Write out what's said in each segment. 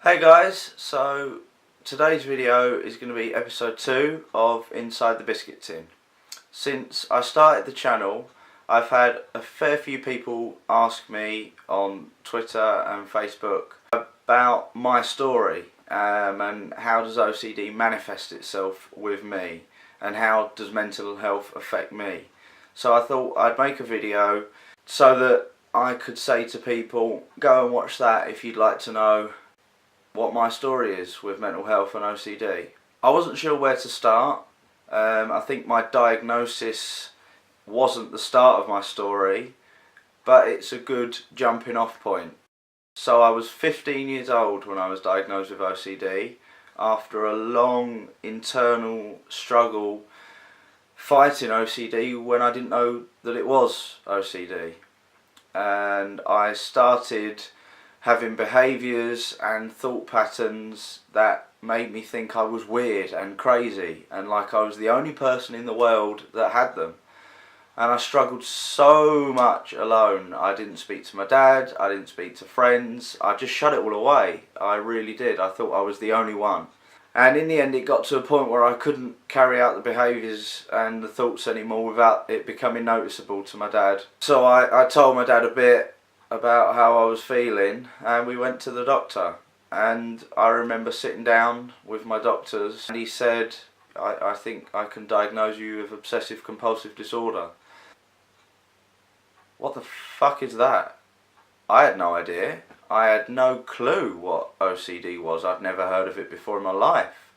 Hey guys, so today's video is going to be episode 2 of Inside the Biscuit Tin. Since I started the channel, I've had a fair few people ask me on Twitter and Facebook about my story and how does OCD manifest itself with me and how does mental health affect me. So I thought I'd make a video so that I could say to people, go and watch that if you'd like to know what my story is with mental health and OCD. I wasn't sure where to start. I think my diagnosis wasn't the start of my story, but it's a good jumping off point. So I was 15 years old when I was diagnosed with OCD after a long internal struggle fighting OCD when I didn't know that it was OCD. And I started having behaviours and thought patterns that made me think I was weird and crazy and like I was the only person in the world that had them. And I struggled so much alone. I didn't speak to my dad, I didn't speak to friends, I just shut it all away. I really did. I thought I was the only one. And in the end it got to a point where I couldn't carry out the behaviours and the thoughts anymore without it becoming noticeable to my dad. So I told my dad a bit about how I was feeling and we went to the doctor, and I remember sitting down with my doctors and he said, I think I can diagnose you with obsessive compulsive disorder. What the fuck is that? I had no idea. I had no clue what OCD was. I'd never heard of it before in my life.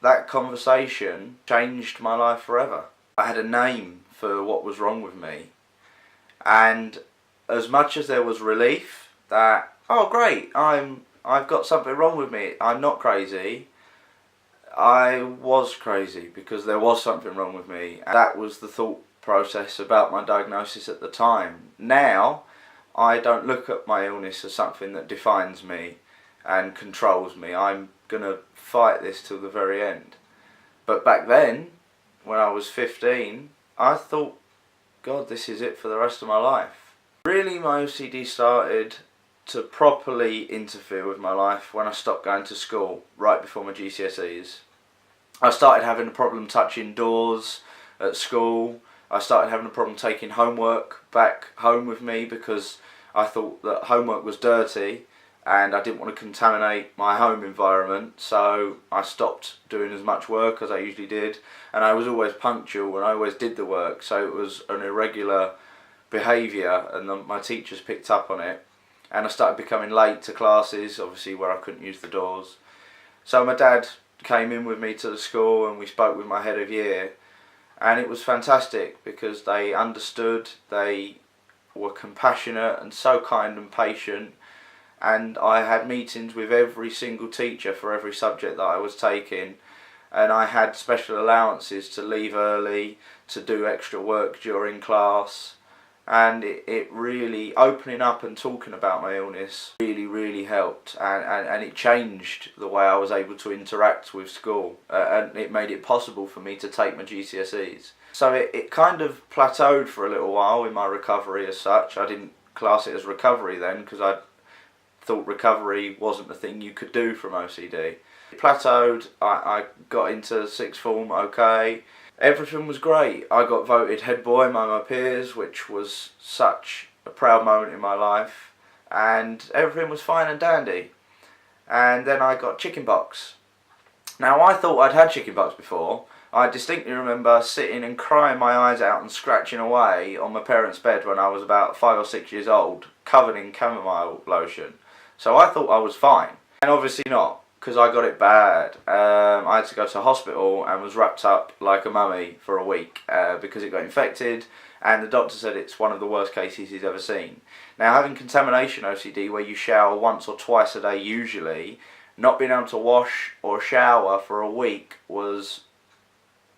That conversation changed my life forever. I had a name for what was wrong with me, and as much as there was relief that, oh great, I've got something wrong with me, I'm not crazy, I was crazy because there was something wrong with me. And that was the thought process about my diagnosis at the time. Now, I don't look at my illness as something that defines me and controls me. I'm going to fight this till the very end. But back then, when I was 15, I thought, God, this is it for the rest of my life. Really, my OCD started to properly interfere with my life when I stopped going to school, right before my GCSEs. I started having a problem touching doors at school. I started having a problem taking homework back home with me because I thought that homework was dirty and I didn't want to contaminate my home environment, so I stopped doing as much work as I usually did, and I was always punctual and I always did the work, so it was an irregular behaviour, and my teachers picked up on it, and I started becoming late to classes, obviously where I couldn't use the doors. So my dad came in with me to the school and we spoke with my head of year, and it was fantastic because they understood, they were compassionate and so kind and patient, and I had meetings with every single teacher for every subject that I was taking, and I had special allowances to leave early, to do extra work during class. And it really, opening up and talking about my illness really helped, and it changed the way I was able to interact with school, and it made it possible for me to take my GCSEs. So it kind of plateaued for a little while in my recovery as such. I didn't class it as recovery then because I thought recovery wasn't the thing you could do from OCD. It plateaued, I got into sixth form okay. Everything was great. I got voted head boy by my peers, which was such a proud moment in my life, and everything was fine and dandy. And then I got chickenpox. Now I thought I'd had chickenpox before. I distinctly remember sitting and crying my eyes out and scratching away on my parents' bed when I was about 5 or 6 years old, covered in chamomile lotion. So I thought I was fine, and obviously not, because I got it bad. I had to go to hospital and was wrapped up like a mummy for a week because it got infected, and the doctor said it's one of the worst cases he's ever seen. Now, having contamination OCD, where you shower once or twice a day usually, not being able to wash or shower for a week was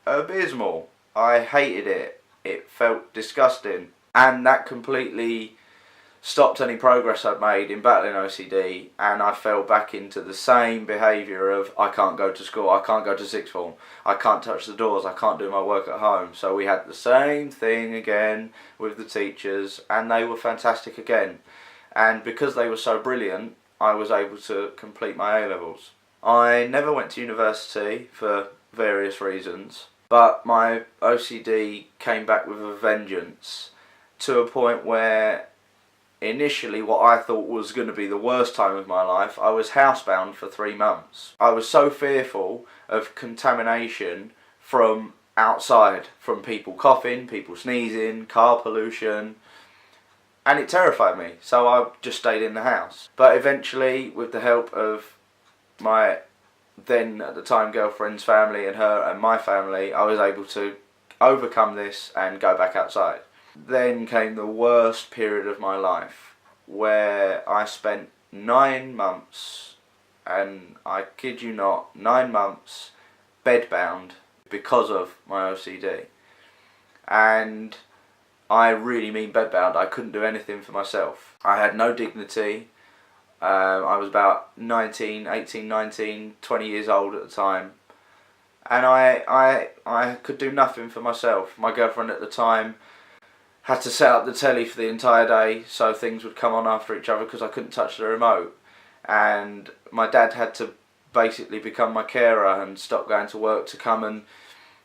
abysmal. I hated it. It felt disgusting, and that completely stopped any progress I'd made in battling OCD, and I fell back into the same behaviour of I can't go to school, I can't go to sixth form, I can't touch the doors, I can't do my work at home. So we had the same thing again with the teachers, and they were fantastic again. And because they were so brilliant, I was able to complete my A-levels. I never went to university for various reasons, but my OCD came back with a vengeance, to a point where initially what I thought was going to be the worst time of my life, I was housebound for 3 months. I was so fearful of contamination from outside, from people coughing, people sneezing, car pollution, and it terrified me, so I just stayed in the house. But eventually, with the help of my then at the time girlfriend's family and her and my family, I was able to overcome this and go back outside. Then came the worst period of my life, where I spent 9 months, and I kid you not, 9 months bedbound because of my OCD. And I really mean bedbound. I couldn't do anything for myself. I had no dignity. I was about 18, 19, 20 years old at the time. And I could do nothing for myself. My girlfriend at the time had to set up the telly for the entire day so things would come on after each other because I couldn't touch the remote. And my dad had to basically become my carer and stop going to work to come and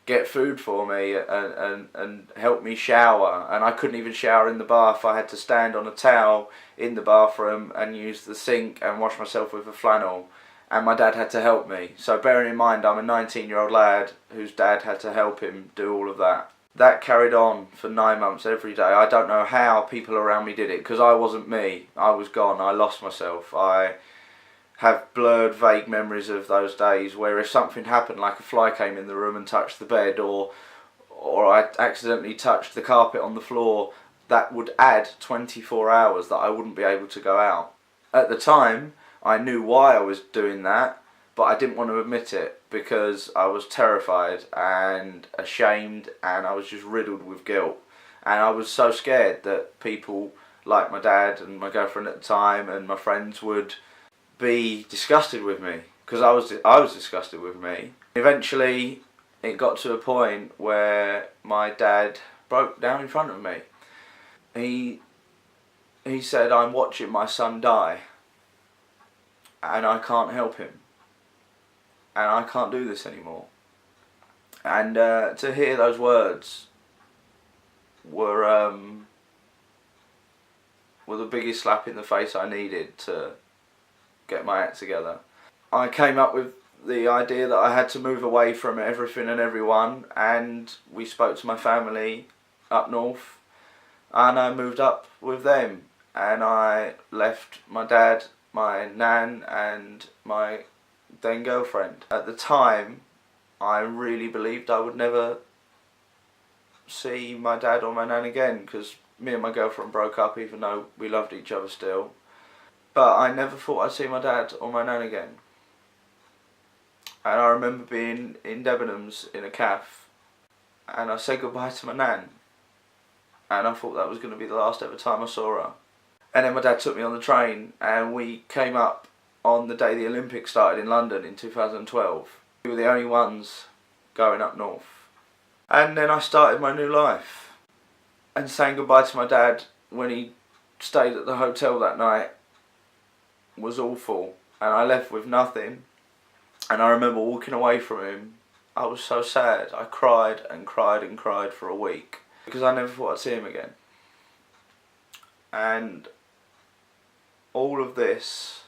get food for me and help me shower. And I couldn't even shower in the bath. I had to stand on a towel in the bathroom and use the sink and wash myself with a flannel. And my dad had to help me. So bearing in mind I'm a 19-year-old lad whose dad had to help him do all of that. That carried on for 9 months every day. I don't know how people around me did it, because I wasn't me. I was gone. I lost myself. I have blurred, vague memories of those days where if something happened, like a fly came in the room and touched the bed, or I accidentally touched the carpet on the floor, that would add 24 hours that I wouldn't be able to go out. At the time, I knew why I was doing that, but I didn't want to admit it because I was terrified and ashamed, and I was just riddled with guilt. And I was so scared that people like my dad and my girlfriend at the time and my friends would be disgusted with me, because I was disgusted with me. Eventually it got to a point where my dad broke down in front of me. He said, "I'm watching my son die and I can't help him. And I can't do this anymore." And to hear those words were the biggest slap in the face I needed to get my act together. I came up with the idea that I had to move away from everything and everyone, and we spoke to my family up north, and I moved up with them, and I left my dad, my nan and my then girlfriend. At the time, I really believed I would never see my dad or my nan again, because me and my girlfriend broke up even though we loved each other still. But I never thought I'd see my dad or my nan again. And I remember being in Debenhams in a cafe, and I said goodbye to my nan, and I thought that was going to be the last ever time I saw her. And then my dad took me on the train, and we came up on the day the Olympics started in London in 2012. We were the only ones going up north. And then I started my new life. And saying goodbye to my dad when he stayed at the hotel that night was awful. And I left with nothing. And I remember walking away from him. I was so sad. I cried and cried and cried for a week, because I never thought I'd see him again. And all of this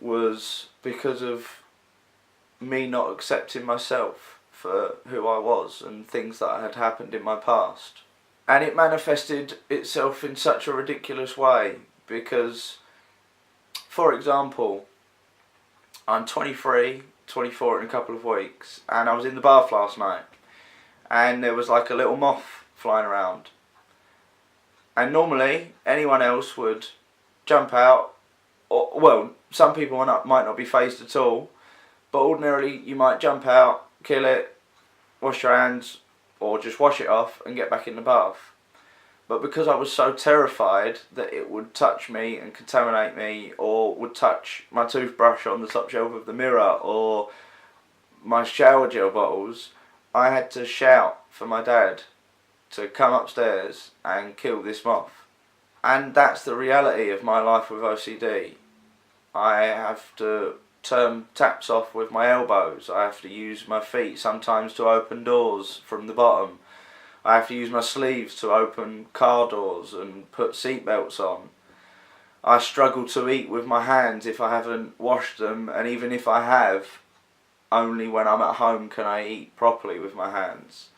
was because of me not accepting myself for who I was and things that had happened in my past. And it manifested itself in such a ridiculous way, because, for example, I'm 23, 24 in a couple of weeks, and I was in the bath last night, and there was like a little moth flying around. And normally anyone else would jump out, or, well, some people might not be fazed at all, but ordinarily you might jump out, kill it, wash your hands, or just wash it off and get back in the bath. But because I was so terrified that it would touch me and contaminate me, or would touch my toothbrush on the top shelf of the mirror, or my shower gel bottles, I had to shout for my dad to come upstairs and kill this moth. And that's the reality of my life with OCD. I have to turn taps off with my elbows. I have to use my feet sometimes to open doors from the bottom. I have to use my sleeves to open car doors and put seatbelts on. I struggle to eat with my hands if I haven't washed them, and even if I have, only when I'm at home can I eat properly with my hands.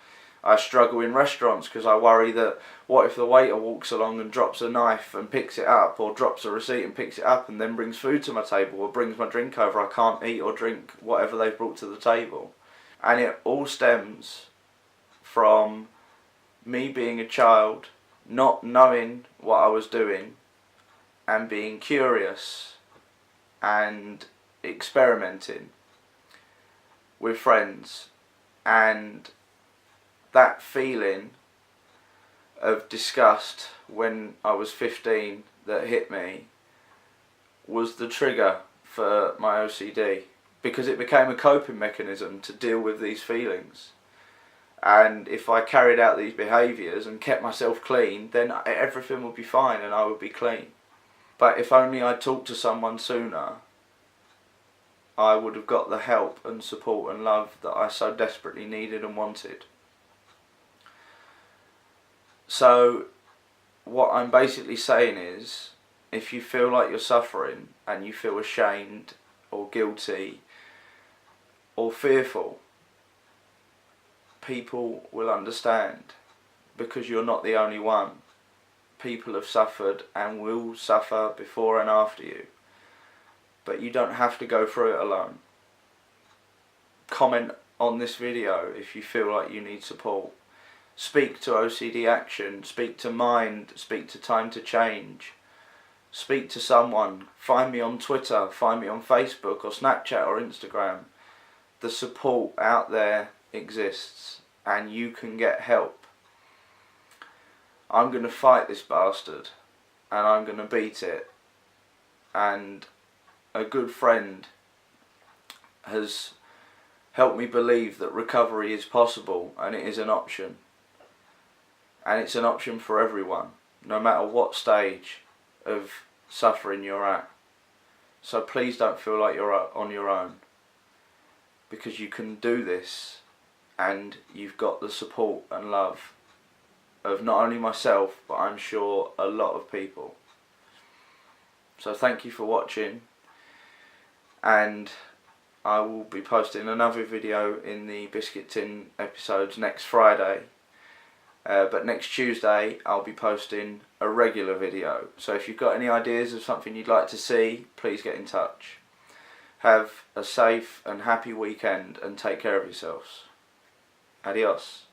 I struggle in restaurants because I worry that what if the waiter walks along and drops a knife and picks it up, or drops a receipt and picks it up and then brings food to my table, or brings my drink over. I can't eat or drink whatever they've brought to the table. And it all stems from me being a child, not knowing what I was doing, and being curious and experimenting with friends. And that feeling of disgust when I was 15 that hit me was the trigger for my OCD, because it became a coping mechanism to deal with these feelings. And if I carried out these behaviours and kept myself clean, then everything would be fine and I would be clean. But if only I'd talked to someone sooner, I would have got the help and support and love that I so desperately needed and wanted. So what I'm basically saying is, if you feel like you're suffering and you feel ashamed or guilty or fearful, people will understand, because you're not the only one. People have suffered and will suffer before and after you, but you don't have to go through it alone. Comment on this video if you feel like you need support. Speak to OCD Action, speak to Mind, speak to Time to Change. Speak to someone. Find me on Twitter, find me on Facebook or Snapchat or Instagram. The support out there exists and you can get help. I'm going to fight this bastard and I'm going to beat it. And a good friend has helped me believe that recovery is possible and it is an option. And it's an option for everyone, no matter what stage of suffering you're at. So please don't feel like you're on your own, because you can do this and you've got the support and love of not only myself, but I'm sure a lot of people. So thank you for watching, and I will be posting another video in the Biscuit Tin episodes next Friday. But next Tuesday I'll be posting a regular video. So if you've got any ideas of something you'd like to see, please get in touch. Have a safe and happy weekend and take care of yourselves. Adios.